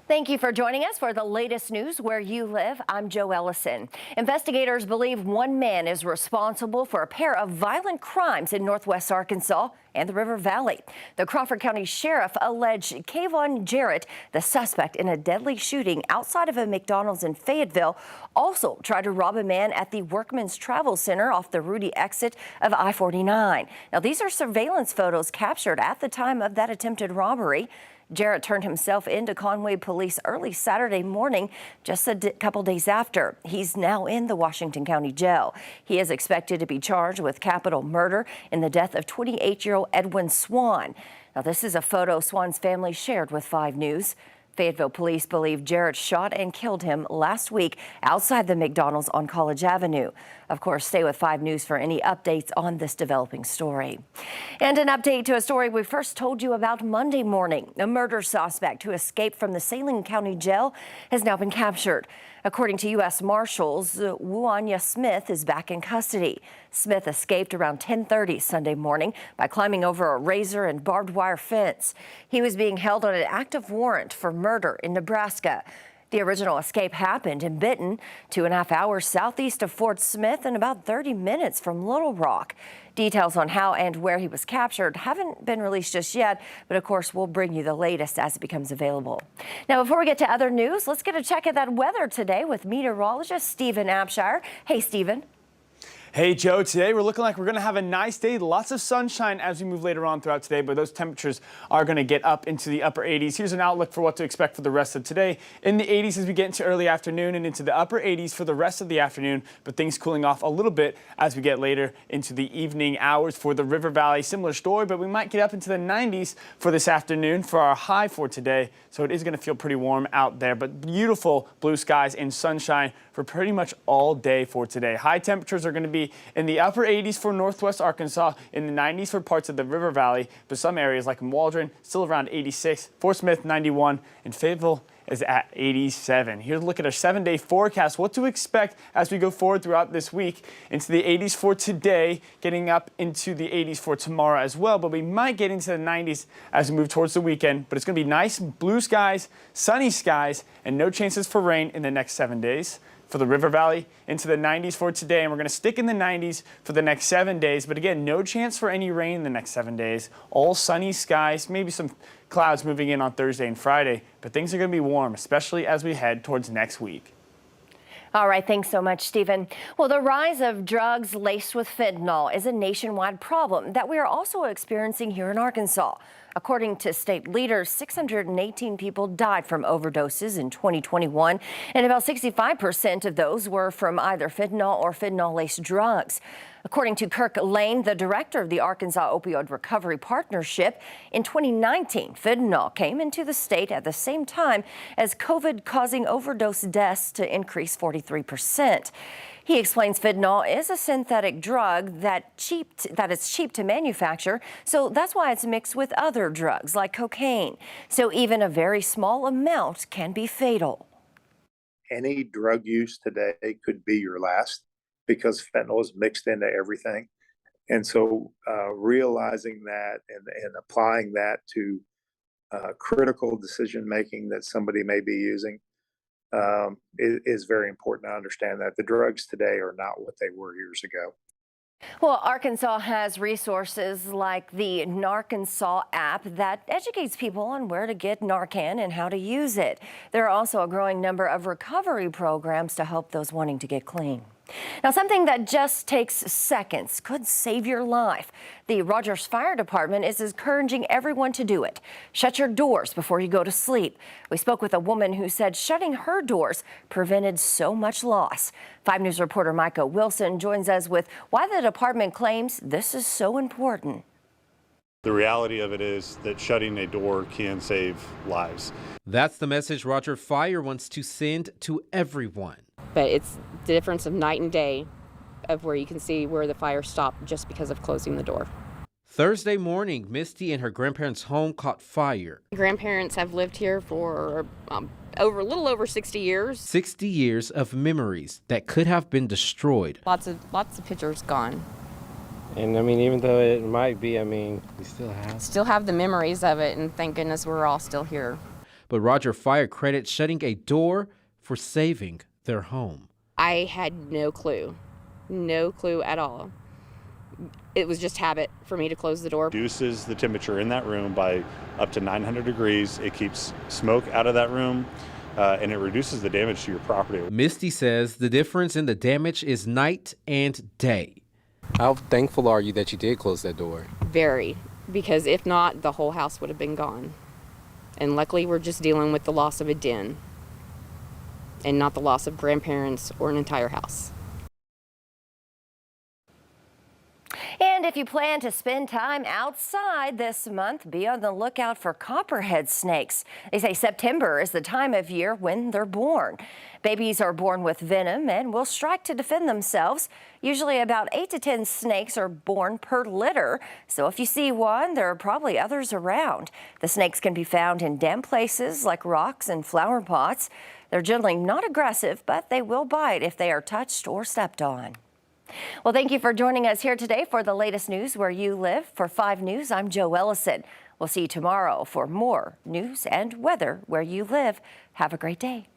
Thank you for joining us for the latest news where you live. I'm Joe Ellison. Investigators believe one man is responsible for a pair of violent crimes in northwest Arkansas and the River Valley. The Crawford County Sheriff alleged Kayvon Jarrett, the suspect in a deadly shooting outside of a McDonald's in Fayetteville, also tried to rob a man at the Workman's Travel Center off the Rudy exit of I-49. Now, these are surveillance photos captured at the time of that attempted robbery. Jarrett turned himself into Conway police early Saturday morning, just a couple days after. He's now in the Washington County Jail. He is expected to be charged with capital murder in the death of 28-year-old Edwin Swan. Now, this is a photo Swan's family shared with 5 News. Fayetteville police believe Jarrett shot and killed him last week outside the McDonald's on College Avenue. Of course, stay with 5 News for any updates on this developing story. And an update to a story we first told you about Monday morning. A murder suspect who escaped from the Saline County Jail has now been captured. According to U.S. Marshals, Wuanya Smith is back in custody. Smith escaped around 10:30 Sunday morning by climbing over a razor and barbed wire fence. He was being held on an active warrant for murder in Nebraska. The original escape happened in Benton, 2.5 hours southeast of Fort Smith and about 30 minutes from Little Rock. Details on how and where he was captured haven't been released just yet, but of course we'll bring you the latest as it becomes available. Now, before we get to other news, let's get a check at that weather today with meteorologist Stephen Abshire. Hey, Stephen. Hey, Joe. Today we're looking like we're going to have a nice day. Lots of sunshine as we move later on throughout today, but those temperatures are going to get up into the upper 80s. Here's an outlook for what to expect for the rest of today. In the 80s as we get into early afternoon and into the upper 80s for the rest of the afternoon, but things cooling off a little bit as we get later into the evening hours. For the River Valley, similar story, but we might get up into the 90s for this afternoon for our high for today. So it is going to feel pretty warm out there, but beautiful blue skies and sunshine for pretty much all day for today. High temperatures are going to be in the upper 80s for northwest Arkansas, in the 90s for parts of the River Valley, but some areas like in Waldron still around 86, Fort Smith 91, and Fayetteville is at 87. Here's a look at our 7-day forecast. What to expect as we go forward throughout this week. Into the 80s for today, getting up into the 80s for tomorrow as well, but we might get into the 90s as we move towards the weekend. But it's going to be nice blue skies, sunny skies, and no chances for rain in the next 7 days. For the River Valley, into the 90s for today, and we're going to stick in the 90s for the next 7 days. But again, no chance for any rain in the next 7 days. All sunny skies, maybe some clouds moving in on Thursday and Friday, but things are going to be warm, especially as we head towards next week. All right, thanks so much, Stephen. Well, the rise of drugs laced with fentanyl is a nationwide problem that we are also experiencing here in Arkansas. According to state leaders, 618 people died from overdoses in 2021, and about 65% of those were from either fentanyl or fentanyl-laced drugs. According to Kirk Lane, the director of the Arkansas Opioid Recovery Partnership, in 2019, fentanyl came into the state at the same time as COVID, causing overdose deaths to increase 43%. He explains fentanyl is a synthetic drug that is cheap to manufacture, so that's why it's mixed with other drugs like cocaine. So even a very small amount can be fatal. Any drug use today could be your last because fentanyl is mixed into everything. And so realizing that and applying that to critical decision making that somebody may be using is very important to understand that the drugs today are not what they were years ago. Well, Arkansas has resources like the Narkansas app that educates people on where to get Narcan and how to use it. There are also a growing number of recovery programs to help those wanting to get clean. Now, something that just takes seconds could save your life. The Rogers Fire Department is encouraging everyone to do it. Shut your doors before you go to sleep. We spoke with a woman who said shutting her doors prevented so much loss. 5 News reporter Micah Wilson joins us with why the department claims this is so important. The reality of it is that shutting a door can save lives. That's the message Roger Fire wants to send to everyone. But it's the difference of night and day of where you can see where the fire stopped just because of closing the door. Thursday morning, Misty and her grandparents' home caught fire. Grandparents have lived here for a little over 60 years. 60 years of memories that could have been destroyed. Lots of pictures gone. And I mean, even though it might be, I mean, we still have the memories of it, and thank goodness we're all still here. but Roger Fire credits shutting a door for saving their home. I had no clue at all. It was just habit for me to close the door. Reduces the temperature in that room by up to 900 degrees. It keeps smoke out of that room, and it reduces the damage to your property. Misty says the difference in the damage is night and day. How thankful are you that you did close that door? Very, because if not, the whole house would have been gone. And luckily, we're just dealing with the loss of a den and not the loss of grandparents or an entire house. And if you plan to spend time outside this month, be on the lookout for copperhead snakes. They say September is the time of year when they're born. Babies are born with venom and will strike to defend themselves. Usually about 8 to 10 snakes are born per litter. So if you see one, there are probably others around. The snakes can be found in damp places like rocks and flower pots. They're generally not aggressive, but they will bite if they are touched or stepped on. Well, thank you for joining us here today for the latest news where you live. For 5 News, I'm Jo Ellison. We'll see you tomorrow for more news and weather where you live. Have a great day.